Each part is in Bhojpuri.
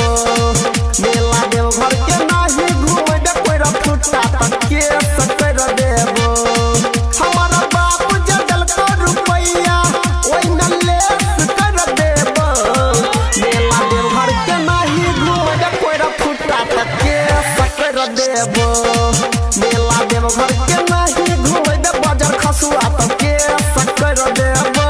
मेला देव घर के नाही घूमे दे कोई फुटा तक के सकर देबो हमारा बाप जदल को रुपैया ओइ न ले कर देबो मेला देव घर के नाही घूमे दे कोई फुटा तक के सकर देबो मेला देव घर के नाही घूमे दे बाजार खसुआ तक के सकर देबो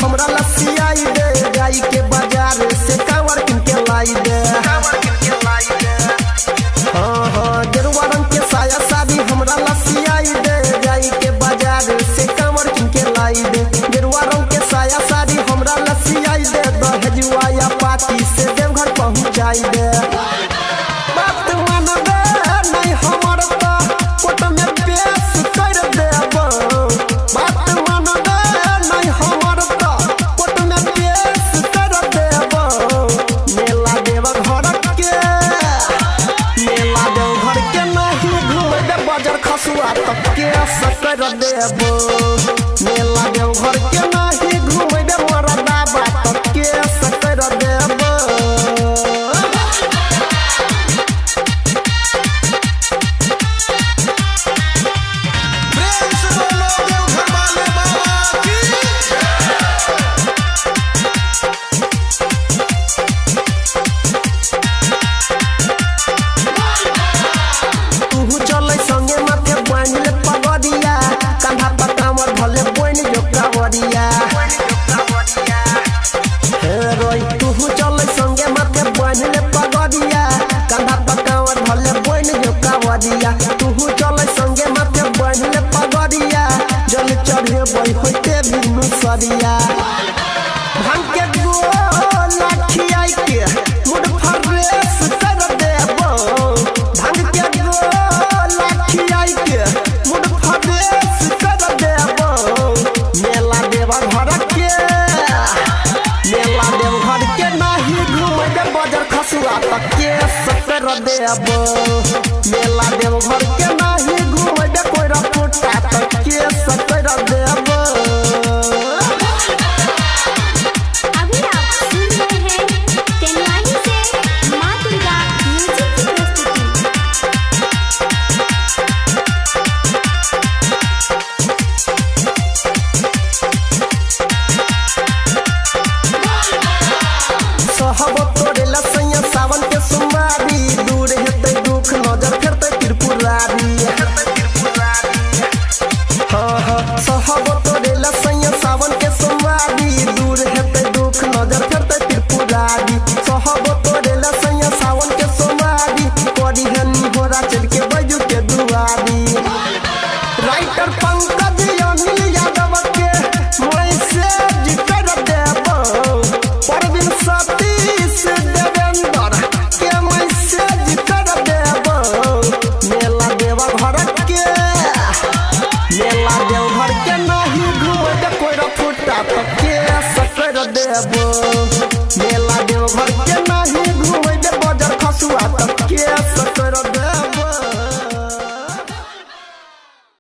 हमरा लस्सी आई दे जाई के बाजार से कावर किन के लाई दे हां हां गेरुआ रंग के साया साड़ी हमरा लस्सी आई दे जाई के बाजार से कावर किन के लाई दे गेरुआ रंग के साया साड़ी हमरा लस्सी आई दे दहेजुआ या पाती से देवघर पहुंचाई दे बात मान दे नहीं हमर त कोट में पेश कर देबो बात मान दे नहीं हमर खसुआ तक के सकर देबो मेला देव घर के नाही घूमे दे मोरा दाबा तक के सकर देबो प्रेम से बोलो देव घर वाले बाबा की तू चले संगे बांधले पगड़िया कंधा पर कामर भले बोइन जो कावड़िया हे रोई तू चले संगे माथे बांधले पगड़िया कंधा पर कामर भले बोइन जो कावड़िया तू चले संगे माथे बांधले पगड़िया जल चढ़े बई होते बिनु सरिया भांग के गो लाठिया के मुड फरेस कर देबो भांग के गो लाठिया के मुड फरेस कर देबो मेला देव घर के नाही घूमे दे बाजार खसुआ तक के सकर देबो मेला देव घर के नाही घूमे दे कोई फुटा तक के सकर देबो सहब तोरे लसैया सावन के सुमारी दूर हेतै दुख नजर फेरतै त्रिपुरारी हां हां सहब तोरे लसैया सावन के सुमारी दूर हेतै दुख नजर फेरतै त्रिपुरारी सहब तोरे लसैया सावन के सुमारी कोडी हनी होरा चल के बजू के दुआरी राइटर पंकज अनिल यादव के मैसेज कर देबो परवीन सतीश देवेंद्र के मैसेज कर देबो मेला देव घर के नाही घूमे दे कोई फुटा तक के सकर देबो।